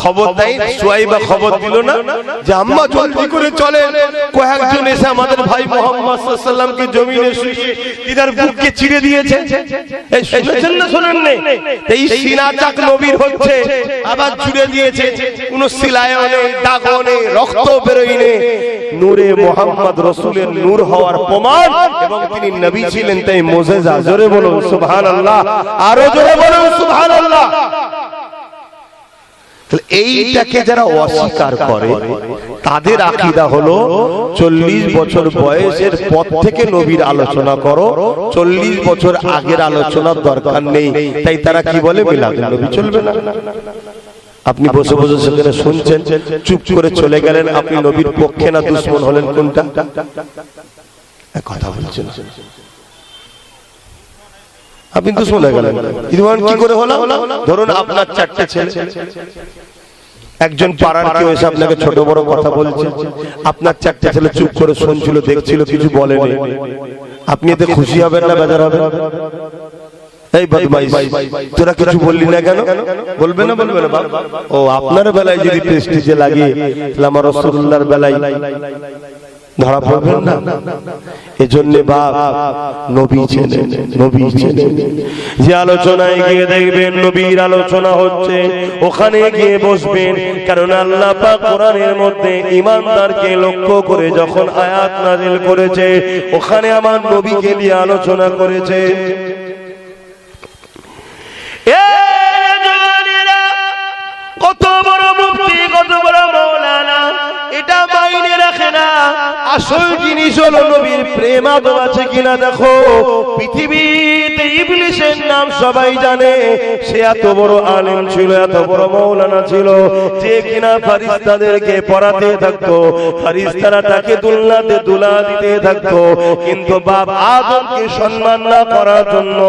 খবর দেয়, সুয়াইবা খবর দিল না যে আম্মা জলদি করে চলেন, কয়েকজন এসে আমাদের ভাই মুহাম্মদ সাল্লাল্লাহু আলাইহি সাল্লামকে জমিনে শুইয়ে তিনার বুককে চিড়ে দিয়েছে। এই শুনেছেন না? শোনেন না? এই সিনা চাক নবীর হচ্ছে, আবার জুড়ে দিয়েছে, কোন সিলায়ও নেই, দাগও নেই, রক্ত বেরোয় নেই। নূরে মুহাম্মদ রাসূলের নূর হওয়ার প্রমাণ, এবং তিনি নবী ছিলেন, তাই মুজিজা। জোরে বলুন সুবহানাল্লাহ, আরো জোরে বলুন সুবহানাল্লাহ। এইটাকে যারা অস্বীকার করে তাদের আকীদা হলো 40 বছর বয়সের পর থেকে নবীর আলোচনা করো, 40 বছর আগের আলোচনার দরকার নেই। তাই তারা কি বলে মিলাদুন নবী চলবে না। আপনি বসে বসে সেখানে শুনছেন, চুপ করে চলে গেলেন। আপনি নবীর পক্ষে না দুশমন হলেন কোনটা? কথা বলছেন, আপনি দুশমন হয়ে গেলেন। কি করে হলো? ধরুন আপনার 4টে ছেলে, একজন পাড়ার কেউ এসে আপনাকে ছোট বড় কথা বলছে, আপনার 4টে ছেলে চুপ করে শুনছিল, দেখছিল, কিছু বলেনি। আপনি এতে খুশি হবেন না বেজার হবেন? এই বদমাইশ, তোরা কিছু বললি না কেন? বলবে না, বলবে না? ও আপনার বেলায় যদি প্রেস্টিজে লাগে, তাহলে আমার রাসূলুল্লাহর বেলায় ধরা পড়বেন না। এজন্য বাপ নবী চেনেন, নবী চেনেন। যে আলোচনায় গিয়ে দেখবেন নবীর আলোচনা হচ্ছে, ওখানে গিয়ে বসবেন। কারণ আল্লাহ পাক কোরআনের মধ্যে ঈমানদারকে লক্ষ্য করে যখন আয়াত নাযিল করেছে, ওখানে আমার নবীকে নিয়ে আলোচনা করেছে। কত বড় মুফতি, কত বড় মাওলানা, এটা মাইনে রাখে না। আসল জিনিস হলো নবীর প্রেম আদব আছে কিনা দেখো। পৃথিবীতে ইবলিসের নাম সবাই জানে। সে এত বড় আলেম ছিল, এত বড় মাওলানা ছিল, যে কিনা ফেরেশতাদেরকে পড়াতে থাকতো, ফেরেশতারা তাকে দুলনাতে দুলা দিতে থাকতো। কিন্তু বাপ আদমকে সম্মান না করার জন্য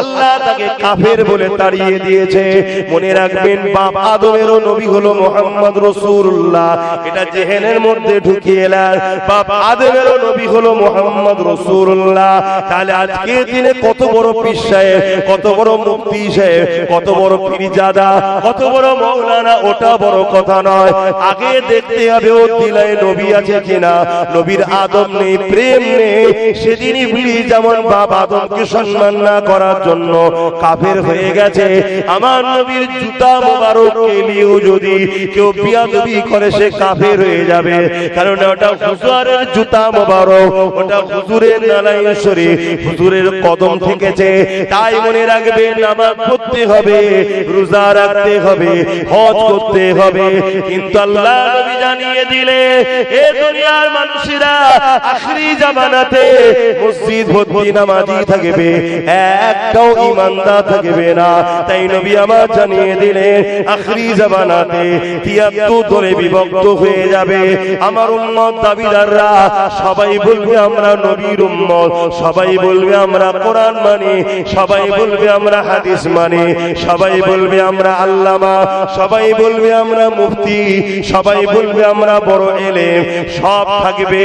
আল্লাহ তাকে কাফের বলে তাড়িয়ে দিয়েছে। মনে রাখবেন, বাপ আদমেরও নবী হলো মুহাম্মদ রাসূলুল্লাহ। এটা জেহেনের মধ্যে ঢুকিয়ে নেন। বাপ আদমেরও নবী হলো মুহাম্মদ রাসূলুল্লাহ। তাহলে আজকে দিনে কত বড় পীর সাহেব, কত বড় মুফতি সাহেব, কত বড় পীরজাদা, কত বড় মাওলানা, ওটা বড় কথা নয়। আগে দেখতে হবে ওর দিলে নবী আছে কিনা। নবীর আদব নেই, প্রেম নেই। সেদিন ইবলিস যেমন বাপ আদমকে সম্মান না করার জন্য কাফের হয়ে গেছে, আমার নবীর জুতা মোবারককে নিয়েও যদি কেউ বিয়াদবি করে সে কাফের হয়ে যাবে। কারণ ওটা হুজুরের জুতা মোবারক, ওটা হুজুরের নালাই শরীফ, হুজুরের কদম থেকেছে। তাই মনে রাখবেন, নামাজ পড়তে হবে, রোজা রাখতে হবে, হজ করতে হবে। কিন্তু আল্লাহ নবী জানিয়ে দিলে এ দুনিয়ার মানুষেরা আখিরি জামানাতে মসজিদ ভর্তি নামাজি থাকবে, একটাও ঈমানদার থাকবে না। তাই নবী আমার জানিয়ে দিলেন, আখিরি জামানাতে 73 দলে বিভক্ত হয়ে যাবে। আমার উম্মত দাবিদাররা সবাই বলবে আমরা নবীর উম্মত, সবাই বলবে আমরা কোরআন মানি, সবাই বলবে আমরা হাদিস মানি, সবাই বলবে আমরা আল্লামা, সবাই বলবে আমরা মুফতি, সবাই বলবে আমরা বড় এলেম, সব থাকবে।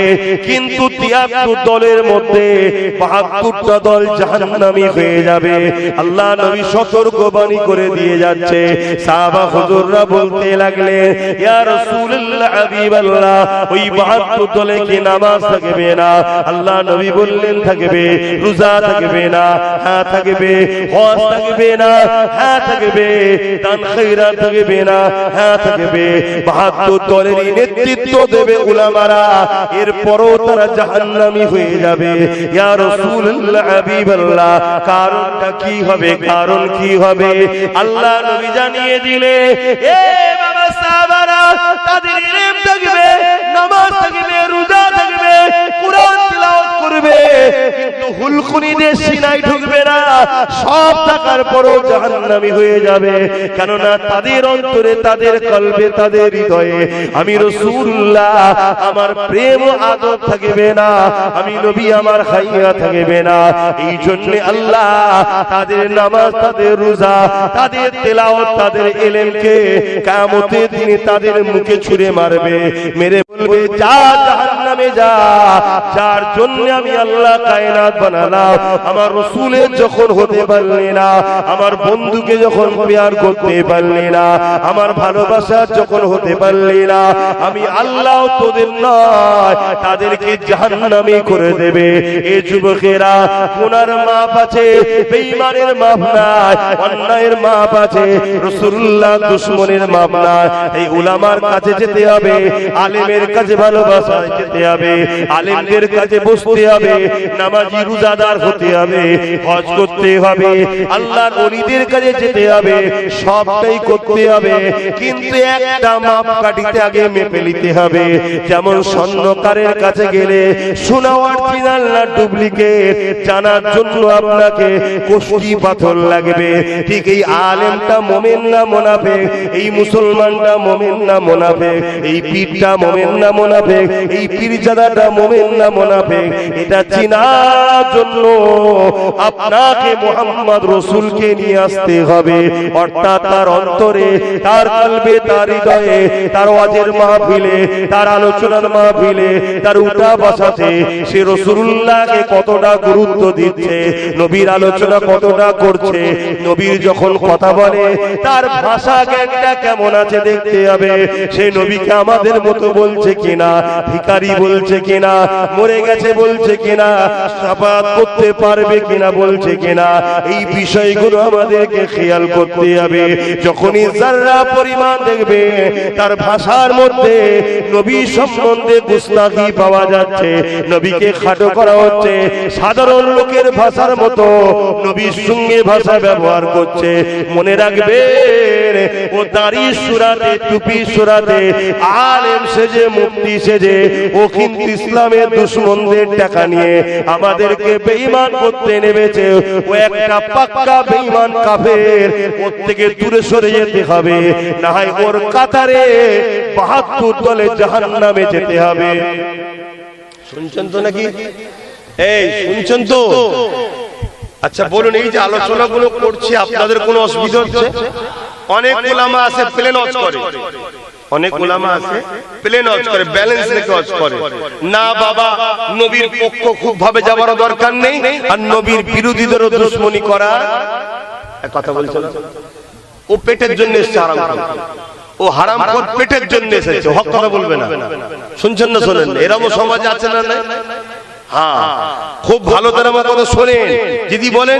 কিন্তু 73 দলের মধ্যে 72টা দল জাহান্নামী হয়ে যাবে। আল্লাহ নবী সতর্কবাণী করে দিয়ে যাচ্ছে। সাহাবা হুজুররা বলতে লাগলেন, ইয়া রাসূলুল্লাহ, হাবিবাল্লাহ, ওই 72 দলে কি নামাজ থাকবে না? আল্লাহ নবী বললেন থাকবে। রোজা থাকবে না? হ্যাঁ থাকবে। হজ থাকবে না? হ্যাঁ থাকবে। দান খয়রাত থাকবে না? হ্যাঁ থাকবে। 72 দলেরই নেতৃত্ব দেবে উলামারা। এরপরও তারা জাহান্নামী হয়ে যাবে। ইয়া রাসূলুল্লাহ, হাবিবাল্লাহ, কারণটা কি হবে? কারণ কি হবে? আল্লাহ নবী জানিয়ে দিলে, এ বাবা সাহাবারা, তাদের ইলম থাকবে, নামাজ থাকবে, রোজা থাকবে, কুরআন তিলাওয়াত করবে, কিন্তু হুলকুনিদের সিনায় ঢুকবে না। সব থাকার পরও জাহান্নামী হয়ে যাবে। কেননা তাদের অন্তরে, তাদের কলবে, তাদের হৃদয়ে আমি রাসূলুল্লাহ, আমার প্রেম ও আদব থাকবে না, আমি নবী আমার হাইয়া থাকবে না। এই জন্য আল্লাহ তাদের নামাজ, তাদের রোজা, তাদের তেলাওয়াত, তাদের ইলমকে কিয়ামতের দিনে তাদের মুখে ছুঁড়ে মারবে, মেরে বলবে, যা জাহান্নামে যা, যার জন্য আমি আল্লাহ কায়নাত বানালাম। আমার রাসূলের যখন হতে পারলি না, আমার বন্ধুকে যখন প্যার করতে পারলি না, আমার ভালোবাসার যখন হতে পারলি না, আমি আল্লাহ তোদের নয়, তাদেরকে জাহান্নামী করে দেবে। এ যুবকেরা, গুনার মাপ আছে, বেঈমানের মাপ নাই, অন্যায়ের মাপ আছে, রাসূলুল্লাহ দুশমনের মাপ নাই। এই উলামার কাছে যেতে হবে, আলেমের কাছে ভালোবাসা যেতে হবে, আলেমদের কাছে বসতে হবে, নামাজি রোজাদার হতে হবে, হজ করতে হবে, আল্লাহর ওলিদের কাছে যেতে হবে, সবটাই করতে হবে। কিন্তু একটা মাপকাঠিতে আগে মেপে নিতে হবে। যেমন স্বর্ণকারের কাছে গেলে সোনা অরিজিনাল না ডুপ্লিকেট জানার জন্য আপনাকে কোষ্ঠী পাথর লাগবে, ঠিক এই আলেমটা মুমিন না মুনাফিক, এই মুসলমানটা মুমিন না মুনাফিক, এই পীরটা মুমিন না মুনাফিক, এই পীরজাদাটা মুমিন না মুনাফিক, এটা চেনার জন্য আপনাকে মুহাম্মদ রাসূলকে নিয়ে আসতে হবে। অর্থাৎ তার অন্তরে, তার কলবে, তার হৃদয়ে, তার ওয়াজের মাহফিলে, তার আলোচনার মাহফিলে, তার উঠা বসাতে সে রাসূলুল্লাহকে কতটা গুরুত্ব দিচ্ছে, নবীর আলোচনা কতটা করছে, নবীর যখন কথা বলে তার ভাষা জ্ঞানটা কেমন আছে দেখতে হবে। সে নবীকে আমাদের মতো বলছে কিনা, ভিখারি বলছে কিনা, মরে গেছে বলছে কিনা, শাফাত করতে পারবে কিনা বলছে কিনা, এই বিষয়গুলো আমাদেরকে খেয়াল করতে হবে। যখনই যারা পরিমাণ দেখবে তার ভাষার মধ্যে নবী সম্বন্ধে গুস্তাখি পাওয়া যাচ্ছে, নবীকে খাটো করা হচ্ছে, সাধারণ লোকের ভাষার মতো নবীর সঙ্গে ভাষা ব্যবহার করছে, মনে রাখবেন ও দাড়ি সুরাতে, টুপি সুরাতে, আলেম সেজে, মুফতি সেজে, ও কিন্তু ইসলামের দুশমনদের টাকা নিয়ে আমাদেরকে বেঈমান করতে নেমেছে। ও একটা পাক্কা বেঈমান কাফের, ওর থেকে দূরে সরে যেতে হবে, না হয় ওর কাতারে ৭২ দলে জাহান্নামে যেতে হবে। শুনছেন তো নাকি? এই শুনছেন তো? আচ্ছা বলুন, এই যে আলোচনাগুলো করছি আপনাদের কোনো অসুবিধা হচ্ছে? অনেক উলামা আছে প্লেন ওয়াজ করে, অনেক উলামা আছে প্লেন ওয়াজ করে, ব্যালেন্স রেখে ওয়াজ করে না। বাবা, নবীর পক্ষ খুব ভাবে যাবার দরকার নেই, আর নবীর বিরোধীদেরও দুশমনি করা কথা বলছেন। ও পেটের জন্য এসেছে হারাম করে, ও হারাম করে পেটের জন্য এসেছে, হক কথা বলবে না। শুনছেন না? শোনেন, এরকম সমাজ আছে না? হ্যাঁ, খুব ভালো করে আমার কথা শোনেন। যদি বলেন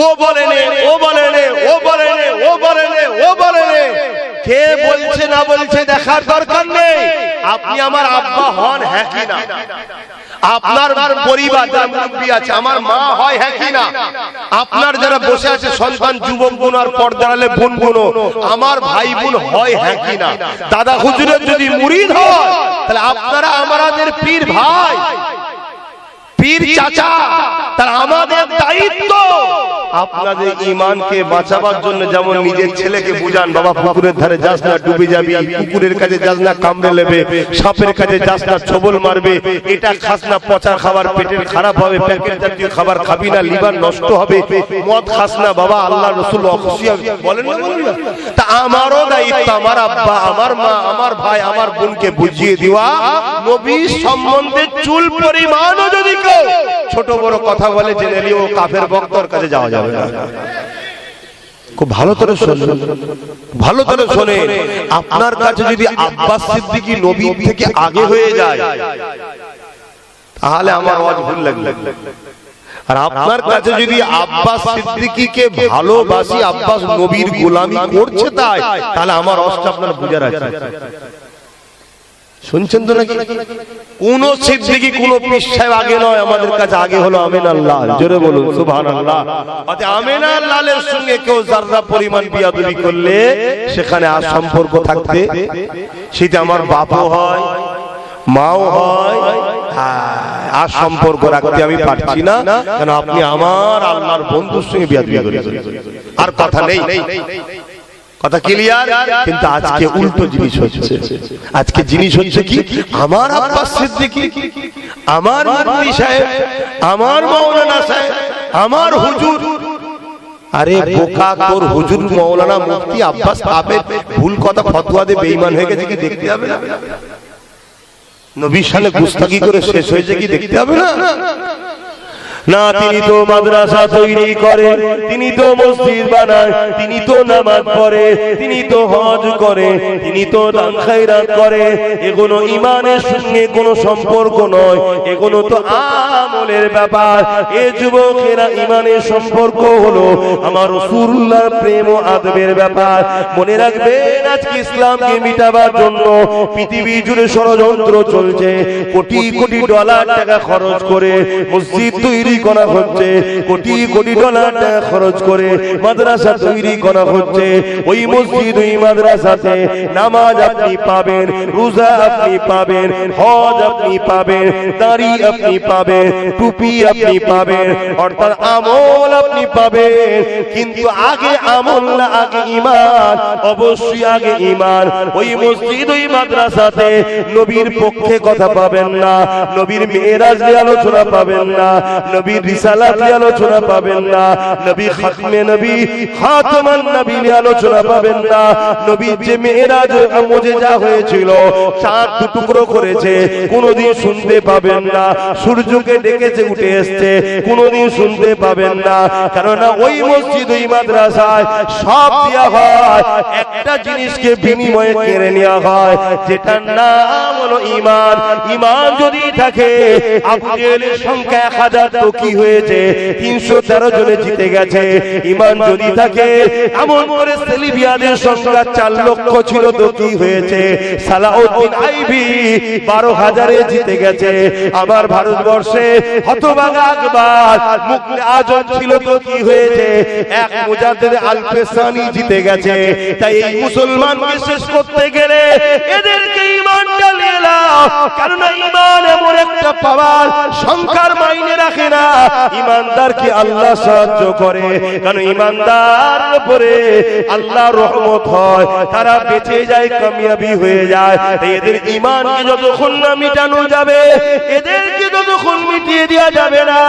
ও বলে নে, ও বলে নে, ও বলে নে, ও বলে নে, ও বলে নে, কে বলছে না বলছে দেখার দরকার নেই। আপনি আমার আব্বা হন, হ্যাঁ কি না? আপনার পরিবার যারা মুরব্বী আছে, আমার মা হয়, হ্যাঁ কি না? আপনার যারা বসে আছে সন্তান, যুবক বোন আর পর্দার আলে বোন বোন, আমার ভাই বোন হয়, হ্যাঁ কি না? দাদা হুজুরের যদি মুরিদ হয় তাহলে আপনারা আমাদের পীর ভাই, পীর চাচা, তার আমাদের দায়িত্ব আপনাদের ঈমানকে বাঁচাবার জন্য। যেমন নিজের ছেলেকে বুঝান, বাবা পুকুরের ধারে যাস না, ডুবে যাবি, কুকুরের কাছে যাস না, কামড়ে নেবে, সাপের কাছে যাস না, ছবল মারবে, এটা খাস না, পচা খাবার পেটের খারাপ হবে, প্যাকেট জাতীয় খাবার খাবি না, লিভার নষ্ট হবে, মদ খাস না, বাবা আল্লাহ রাসূল অখুশি হবে, বলেন না? বলেন না? তা আমারও দায়িত্ব আমার আব্বা, আমার মা, আমার ভাই, আমার বোনকে বুঝিয়ে দেওয়া, নবীর সম্বন্ধে চুল পরিমাণও যদি কেউ ছোট বড় কথা বলে জেনে নিও, কাফের বক্তার কাছে যাওয়া যাবে না। খুব ভালো করে শুনুন, ভালো করে শুনেন। আপনার কাছে যদি আব্বাস সিদ্দিকী নবীর থেকে আগে হয়ে যায় তাহলে আমার আওয়াজ ভুল লাগবে। আর আপনার কাছে যদি আব্বাস সিদ্দিকীকে ভালোবাসি, আব্বাস নবীর গোলামি করছে তাই, তাহলে আমার অবস্থা আপনার বুঝার আছে। শুনছেন তো নাকি? কোন সিদ্দিকী, কোন পীর সাহেব আগে নয়, আমাদের কাছে আগে হলো আমিনাল্লাহ। জোরে বলুন সুবহানাল্লাহ। অর্থাৎ আমিনাল্লাহের সঙ্গে কেউ যারা পরিমাণ বিয়াদবি করলে সেখানে আর সম্পর্ক থাকতে, সেটা আমার বাপও হয়, মাও হয়, আর সম্পর্ক রাখতে আমি পারছি না, কেন আপনি আমার আল্লাহর বন্ধুর সঙ্গে বিয়াদবি করেছেন। আর কথা নেই, কথা ক্লিয়ার? কিন্তু আজকে উল্টো জিনিস হচ্ছে। আজকে জিনিস হচ্ছে কি, আমার আব্বাস সিদ্দিকী, আমার মুফতি সাহেব, আমার মাওলানা সাহেব, আমার হুজুর। আরে বোকা, তোর হুজুর, মাওলানা, মুফতি, আব্বাস কাফের, ভুল কথা ফতোয়া দিয়ে বেঈমান হয়ে গেছে কি দেখতে হবে না? নবীর শানে গুস্তাখি করে শেষ হয়েছে কি দেখতে হবে না? না, তিনি তো মাদ্রাসা তৈরি করে, তিনি তো মসজিদ বানায়, তিনি তো নামাজ পড়ে, তিনি তো হজ করে, তিনি তো দান খায়রাত করে। এগুলো ঈমানের সঙ্গে কোনো সম্পর্ক নয়, এগুলো তো আমলের ব্যাপার। এ যুবকেরা, ঈমানের সম্পর্ক হলো আমার রাসূলুল্লাহর প্রেম ও আদবের ব্যাপার। মনে রাখবেন, আজকে ইসলামকে মিটাবার জন্য পৃথিবী জুড়ে ষড়যন্ত্র চলছে। কোটি কোটি ডলার টাকা খরচ করে মসজিদ তৈরি করা হচ্ছে, কোটি কোটি ডলার টাকা খরচ করে মাদ্রাসা তৈরি করা হচ্ছে। ওই মসজিদ, ওই মাদ্রাসাতে নামাজ আপনি পাবেন, রোজা আপনি পাবেন, হজ আপনি পাবেন, দাড়ি আপনি পাবেন, টুপি আপনি পাবেন, অর্থাৎ আমল আপনি পাবেন। কিন্তু আগে আমল না, আগে ঈমান। অবশ্যই আগে ঈমান। ওই মসজিদ, ওই মাদ্রাসাতে নবীর পক্ষে কথা পাবেন না, নবীর মেরাজ নিয়ে আলোচনা পাবেন না, নবীর রিসালাত নিয়ে আলোচনা পাবেন না, নবী খাতমে নবী, খাতামান নবী নিয়ে আলোচনা পাবেন না। নবীর যে মেরাজ মুজিজা হয়েছিল, চাঁদ টুকরো করেছে, কোনোদিন শুনতে পাবেন না। সূর্যকে ডেকেছে, উঠে এসেছে, কোনোদিন শুনতে পাবেন না। কারণ ওই মসজিদ, ওই মাদ্রাসায় সব দেওয়া হয়, একটা জিনিসকে বিনিময়ে কেড়ে নেওয়া হয়, যেটার নাম হলো ঈমান। ঈমান যদি থাকে, আবুজেহেলের সংখ্যা 1000 তো কি হয়েছে, 313 জনে জিতে গেছে। ঈমান যদি থাকে, এমন করে সেলিবিয়াদের সংখ্যা 4 লক্ষ ছিল তো কি হয়েছে, সালাউদ্দিন আইবি 12,000-এ জিতে গেছে। আমার ভারতবর্ষে হতভাগা আকবর মুগলে আজম ছিল তো কি হয়েছে, এক মুজাদ্দিদ আল-ফেসানি জিতে গেছে। তাই এই মুসলমানকে শেষ করতে গেলে এদেরকে ঈমানটা নিয়ে নাও, কারণ ঈমান এমন একটা পাওয়ার, সংখ্যার মাইনে রাখে না। ঈমানদারকে আল্লাহ সাহায্য করে, কারণ ঈমানদার উপরে আল্লাহর রহমত হয়, তারা বেঁচে যায়, কামিয়াবি হয়ে যায়। তাই এদের ঈমানকে যতক্ষণ না মিটানো যাবে, এদেরকে যতক্ষণ মিটিয়ে দেওয়া যাবে না,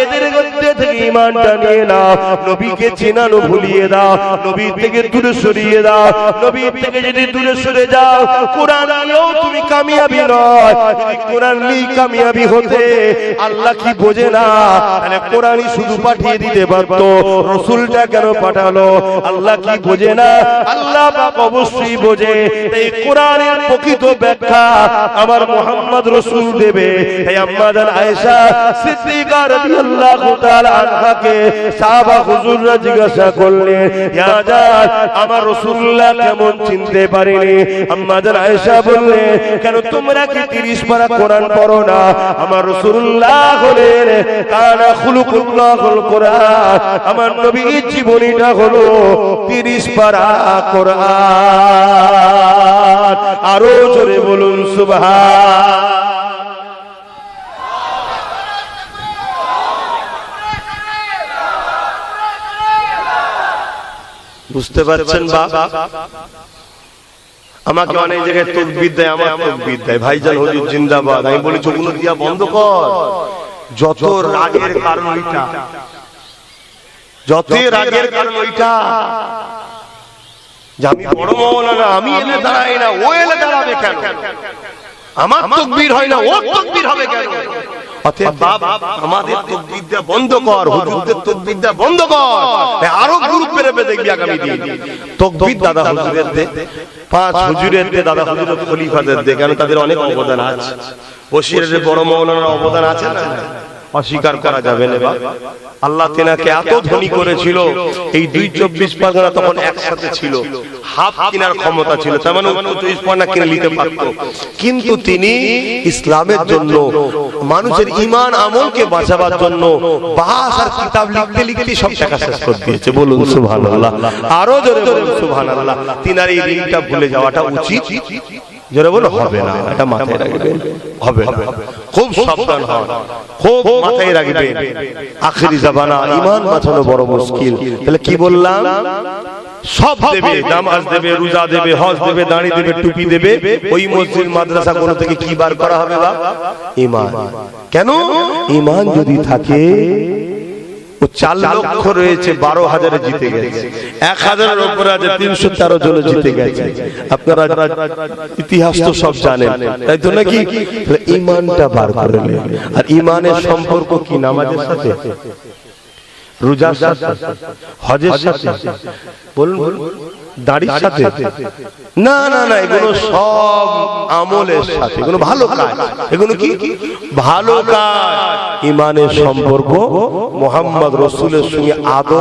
এদের মধ্যে থেকে ঈমানটা নিয়ে নাও। নবীকে চেনানো ভুলিয়ে দাও, নবীর থেকে দূরে সরিয়ে দাও। নবীর থেকে যদি দূরে সরে যাও, কোরআন নিয়েও তুমি কামিয়াবি নয়। যদি কোরআন নিয়ে কামিয়াবি হতে, আল্লাহ কি বোঝে না? তাহলে কোরআনই শুধু পাঠিয়ে দিতে পারতো, রাসূলটা কেন পাঠালো? আল্লাহ কি বোঝে না? আল্লাহ পাক অবশ্যই বোঝে। এই কোরআনের প্রকৃত ব্যাখ্যা আমার মুহাম্মদ রাসূল দেবে। এই আম্মা জান আয়েশা সিদ্দিকা রাদিয়াল্লাহু তাআলা আনহাকে সাহাবা হুজুররা জিজ্ঞাসা করলেন, ইয়া জান, আমার রাসূলুল্লাহ কেমন চিনতে পারিনি? আম্মা জান আয়েশা বললেন, কেন তোমরা কি 30 পারা কোরআন পড়ো না? আমার রাসূলুল্লাহ হলেন কানা খুলুকুল্লাহুল কোরআন, আমার নবীর জীবনীটা হলো 30 পারা কোরআন। আরো জোরে বলুন সুবহান। বুঝতে পারছেন বাবা? আমাকে অনেক জায়গায় তাকবীর দেয়, আমার তাকবীর দেয়, ভাইজান হুজুর জিন্দাবাদ। আমি বলি চোখগুলো দিয়া বন্ধ কর। যত রাগের কারণ ওইটা, যত রাগের কারণ ওইটা। যে আমি বড় মাওলানা, আমি এলে দাঁড়াই না, ও এলে দাঁড়াবে কেন? আমার তাকবীর হয় না, ওর তাকবীর হবে কেন? অতএব বাপ, আমাদের তাকবীর দেয়া বন্ধ কর, হুজুরদের তাকবীর দেয়া বন্ধ কর। আরো গ্রুপ বেরোবে দেখবি আগামী দিন। তাকবীর দাদা হুজুরের দে, 5 হুজুরের দে, দাদা হুজুরের খলিফাদের দে, কারণ তাদের অনেক অবদান আছে। বশিরের বড় মাওলানার অবদান আছে না, অস্বীকার করা যাবে না। আল্লাহ তেনাকে এত ধনী করেছিল, এই 224 পারগনা তখন একসাথে ছিল, হাফ কিনার ক্ষমতা ছিল, তার মানে 24 পারগনা কিনে নিতে পারত। কিন্তু তিনি ইসলামের জন্য, মানুষের ঈমান আমলকে বাঁচাবার জন্য বাস আর কিতাব লিখতে লিখতে সব টাকা শেষ করে দিয়েছে। বলুন সুবহানাল্লাহ। আরো জোরে বলুন সুবহানাল্লাহ। তিনার এই ঋণটা ভুলে যাওয়াটা উচিত। জোরে বলো, হবে না, এটা মাথায় রাখবেন, হবে না। খুব সাবধান হন, খুব মাথায় রাখবেন। আখেরি জামানা, ঈমান বাঁচানো বড় মুশকিল। তাহলে কি বললাম? সব দেবে, নামাজ দেবে, রোজা দেবে, হজ দেবে, দাড়ি দেবে, টুপি দেবে। ওই মসজিদ মাদ্রাসা গুলো থেকে কি বার করা হবে? ঈমান। কেন? ঈমান যদি থাকে ও 4 লক্ষ রয়েছে 12,000 জিতে গেছে, 1,000-এর উপরে আছে 313 জন জিতে গেছে। আপনারা ইতিহাস তো সব জানেন, তাই তো নাকি? ঈমানটা বার করে নেন। আর ঈমানের সম্পর্ক কি? নামাজের সাথে, রোজার সাথে, হজের সাথে, বলুন দাড়ির সাথে? না না না, এগুলো সব আমলের সাথে, এগুলো ভালো কাজ। এগুলো কি? ভালো কাজ। ঈমানের সম্পর্ক মুহাম্মদ রাসূলের সঙ্গে আদব